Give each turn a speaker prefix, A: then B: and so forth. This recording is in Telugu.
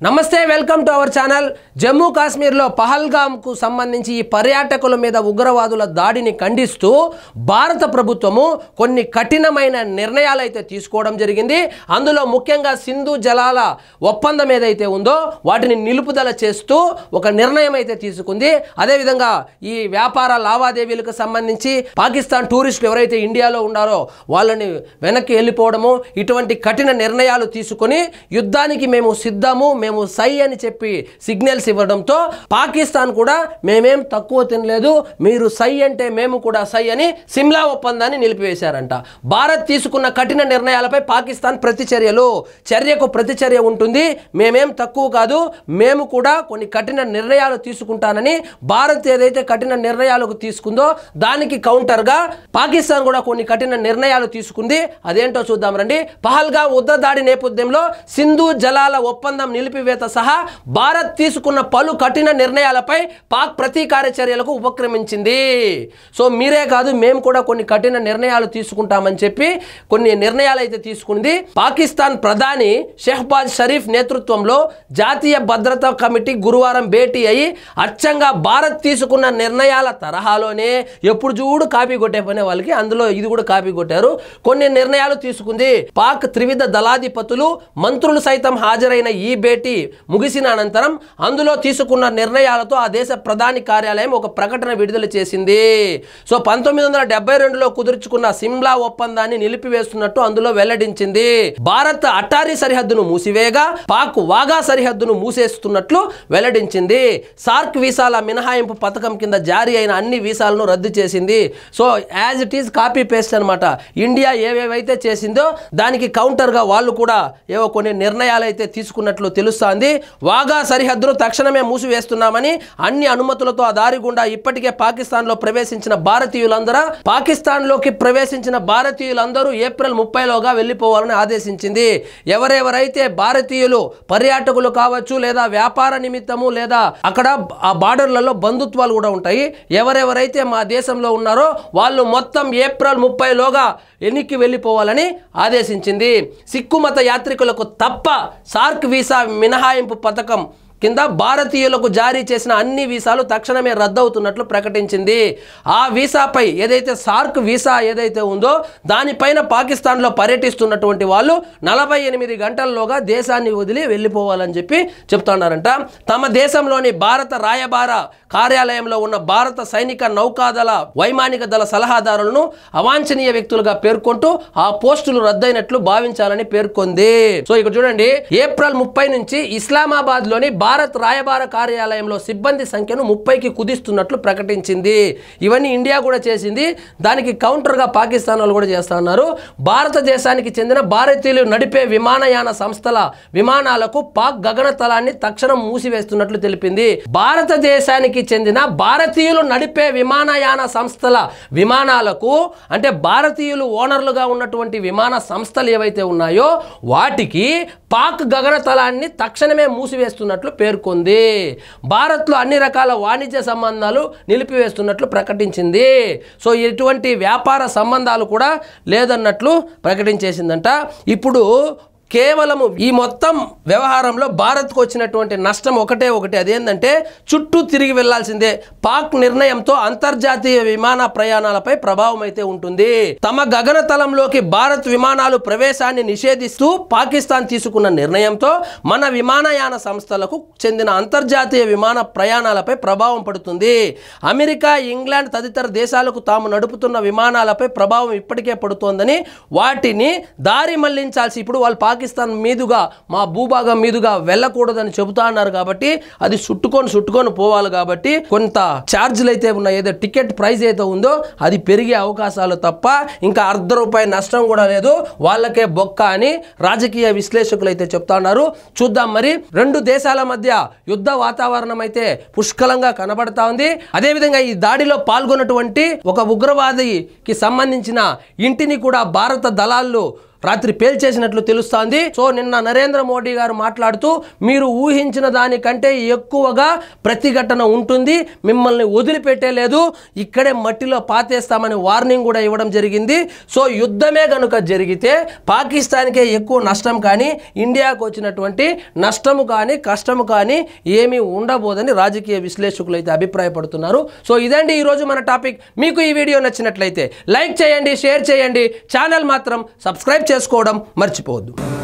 A: నమస్తే welcome to our channel Jammu కాశ్మీర్లో పహల్గామ్కు సంబంధించి ఈ పర్యాటకుల మీద ఉగ్రవాదుల దాడిని ఖండిస్తూ భారత ప్రభుత్వము కొన్ని కఠినమైన నిర్ణయాలు అయితే తీసుకోవడం జరిగింది. అందులో ముఖ్యంగా సింధు జలాల ఒప్పందం ఏదైతే ఉందో వాటిని నిలుపుదల చేస్తూ ఒక నిర్ణయం అయితే తీసుకుంది. అదేవిధంగా ఈ వ్యాపార లావాదేవీలకు సంబంధించి పాకిస్తాన్ టూరిస్టులు ఎవరైతే ఇండియాలో ఉన్నారో వాళ్ళని వెనక్కి వెళ్ళిపోవడము, ఇటువంటి కఠిన నిర్ణయాలు తీసుకొని యుద్ధానికి మేము సిద్ధము, మేము సై అని చెప్పి సిగ్నల్స్ ఇవ్వడంతో పాకిస్తాన్ కూడా మేమేం తక్కువ తినలేదు, మీరు సై అంటే మేము కూడా సై అని సిమ్లా ఒప్పందాన్ని నిలిపివేశారంట. భారత్ తీసుకున్న కఠిన నిర్ణయాలపై పాకిస్తాన్ చర్యకు ప్రతిచర్య ఉంటుంది, మేమేం తక్కువ కాదు, మేము కూడా కొన్ని కఠిన నిర్ణయాలు తీసుకుంటానని భారత్ ఏదైతే కఠిన నిర్ణయాలకు తీసుకుందో దానికి కౌంటర్గా పాకిస్తాన్ కూడా కొన్ని కఠిన నిర్ణయాలు తీసుకుంది. అదేంటో చూద్దాం రండి. పహల్గామ్ ఉగ్ర దాడి నేపథ్యంలో సింధు జలాల ఒప్పందం నిలిపివేత సహా భారత్ తీసుకున్న పలు కఠిన నిర్ణయాలపై పాక్ ప్రతీకార చర్యలకు ఉపక్రమించింది. సో మీరే కాదు మేము కూడా కొన్ని కఠిన నిర్ణయాలు తీసుకుంటామని చెప్పి కొన్ని నిర్ణయాలు అయితే తీసుకుంది. పాకిస్తాన్ ప్రధాని షెహబాజ్ షరీఫ్ నేతృత్వంలో జాతీయ భద్రతా కమిటీ గురువారం భేటీ అయి అచ్చంగా భారత్ తీసుకున్న నిర్ణయాల తరహాలోనే ఎప్పుడు చూడు కాపీ కొట్టే పనే వాళ్ళకి అందులో ఇది కూడా కాపీ కొట్టారు. కొన్ని నిర్ణయాలు తీసుకుంది. పాక్ త్రివిధ దళాధిపతులు మంత్రులు సైతం హాజరైన ఈ భేటీ ముగిసిన అనంతరం అందులో తీసుకున్న నిర్ణయాలతో ఆ దేశ ప్రధాని కార్యాలయం ఒక ప్రకటన విడుదల చేసింది. సో 1972లో కుదుర్చుకున్న సిమ్లా ఒప్పందాన్ని నిలిపివేస్తున్నట్టు అందులో వెల్లడించింది. భారత్ అటారీ సరిహద్దును మూసివేయగా పాక్ వాగా సరిహద్దును మూసేస్తున్నట్లు వెల్లడించింది. సార్క్ వీసాల మినహాయింపు పథకం కింద జారీ అయిన అన్ని వీసాలను రద్దు చేసింది. So as it is copy paste అనమాట. ఇండియా ఏవేవైతే చేసిందో దానికి కౌంటర్గా వాళ్ళు కూడా ఏవో కొన్ని నిర్ణయాలు అయితే తీసుకున్నట్లు తెలుస్తోంది. వాగా సరిహద్దును తక్షణమే మూసివేస్తున్నామని, అన్ని అనుమతులతో ఆ దారి గుండా ఇప్పటికే పాకిస్తాన్లోకి ప్రవేశించిన భారతీయులందరూ ఏప్రిల్ 30లోగా వెళ్ళిపోవాలని ఆదేశించింది. ఎవరెవరైతే భారతీయులు పర్యాటకులు కావచ్చు, లేదా వ్యాపార నిమిత్తము, లేదా అక్కడ ఆ బార్డర్లలో బంధుత్వాలు కూడా ఉంటాయి, ఎవరెవరైతే మా దేశంలో ఉన్నారో వాళ్ళు మొత్తం ఏప్రిల్ 30లోగా ఎన్నికకి వెళ్ళిపోవాలని ఆదేశించింది. సిక్కు మత యాత్రికులకు తప్ప సార్క్ వీసా మినహాయింపు పథకం కింద భారతీయులకు జారీ చేసిన అన్ని వీసాలు తక్షణమే రద్దవుతున్నట్లు ప్రకటించింది. ఆ వీసాపై ఏదైతే సార్క్ వీసా ఏదైతే ఉందో దానిపైన పాకిస్తాన్లో పర్యటిస్తున్నటువంటి వాళ్ళు 48 గంటల్లోగా దేశాన్ని వదిలి వెళ్ళిపోవాలని చెప్పి చెప్తున్నారంట. తమ దేశంలోని భారత రాయబార కార్యాలయంలో ఉన్న భారత సైనిక నౌకాదళ వైమానిక దళ సలహాదారులను అవాంఛనీయ వ్యక్తులుగా పేర్కొంటూ ఆ పోస్టులు రద్దయినట్లు భావించాలని పేర్కొంది. సో ఇక్కడ చూడండి, ఏప్రిల్ 30 నుంచి ఇస్లామాబాద్ లోని భారత్ రాయబార కార్యాలయంలో సిబ్బంది సంఖ్యను 30కి కుదిస్తున్నట్లు ప్రకటించింది. ఇవన్నీ ఇండియా కూడా చేసింది. దానికి కౌంటర్గా పాకిస్తాన్ వాళ్ళు కూడా చేస్తా ఉన్నారు. భారతదేశానికి చెందిన భారతీయులు నడిపే విమానయాన సంస్థల విమానాలకు పాక్ గగనతలాన్ని తక్షణం మూసివేస్తున్నట్లు తెలిపింది. భారతదేశానికి చెందిన భారతీయులు నడిపే విమానయాన సంస్థల విమానాలకు, అంటే భారతీయులు ఓనర్లుగా ఉన్నటువంటి విమాన సంస్థలు ఏవైతే ఉన్నాయో వాటికి పాక్ గగనతలాన్ని తక్షణమే మూసివేస్తున్నట్లు పేర్కొంది. భారత్లో అన్ని రకాల వాణిజ్య సంబంధాలు నిలిపివేస్తున్నట్లు ప్రకటించింది. సో ఎటువంటి వ్యాపార సంబంధాలు కూడా లేదన్నట్లు ప్రకటించేసిందంట. ఇప్పుడు కేవలము ఈ మొత్తం వ్యవహారంలో భారత్కు వచ్చినటువంటి నష్టం ఒకటే, అదేంటంటే చుట్టూ తిరిగి వెళ్లాల్సిందే. పాక్ నిర్ణయంతో అంతర్జాతీయ విమాన ప్రయాణాలపై ప్రభావం అయితే ఉంటుంది. తమ గగనతలంలోకి భారత్ విమానాలు ప్రవేశాన్ని నిషేధిస్తూ పాకిస్తాన్ తీసుకున్న నిర్ణయంతో మన విమానయాన సంస్థలకు చెందిన అంతర్జాతీయ విమాన ప్రయాణాలపై ప్రభావం పడుతుంది. అమెరికా, ఇంగ్లాండ్ తదితర దేశాలకు తాము నడుపుతున్న విమానాలపై ప్రభావం ఇప్పటికే పడుతోందని, వాటిని దారి మళ్లించాల్సి ఇప్పుడు వాళ్ళు పాకిస్తాన్ మీదుగా మా భూభాగం మీదుగా వెళ్ళకూడదని చెబుతా అన్నారు. కాబట్టి అది చుట్టుకొని పోవాలి. కాబట్టి కొంత ఛార్జీలు అయితే ఉన్నాయి, ఏదో టికెట్ ప్రైస్ అయితే ఉందో అది పెరిగే అవకాశాలు తప్ప ఇంకా ₹1 నష్టం కూడా లేదు, వాళ్ళకే బొక్క అని రాజకీయ విశ్లేషకులు అయితే చెప్తా ఉన్నారు. చూద్దాం మరి. రెండు దేశాల మధ్య యుద్ధ వాతావరణం అయితే పుష్కలంగా కనబడతా ఉంది. అదేవిధంగా ఈ దాడిలో పాల్గొన్నటువంటి ఒక ఉగ్రవాదికి సంబంధించిన ఇంటిని కూడా భారత దళాలు రాత్రి పేల్చేసినట్లు తెలుస్తోంది. సో నిన్న నరేంద్ర మోడీ గారు మాట్లాడుతూ మీరు ఊహించిన దానికంటే ఎక్కువగా ప్రతిఘటన ఉంటుంది, మిమ్మల్ని వదిలిపెట్టేలేదు, ఇక్కడే మట్టిలో పాతేస్తామని వార్నింగ్ కూడా ఇవ్వడం జరిగింది. సో యుద్ధమే గనుక జరిగితే పాకిస్తాన్కే ఎక్కువ నష్టం కానీ ఇండియాకు వచ్చినటువంటి నష్టము కానీ కష్టము కానీ ఏమీ ఉండబోదని రాజకీయ విశ్లేషకులు అయితే అభిప్రాయపడుతున్నారు. సో ఇదండి ఈరోజు మన టాపిక్. మీకు ఈ వీడియో నచ్చినట్లయితే లైక్ చేయండి, షేర్ చేయండి, ఛానల్ మాత్రం సబ్స్క్రైబ్ చేసుకోవడం మర్చిపోవద్దు.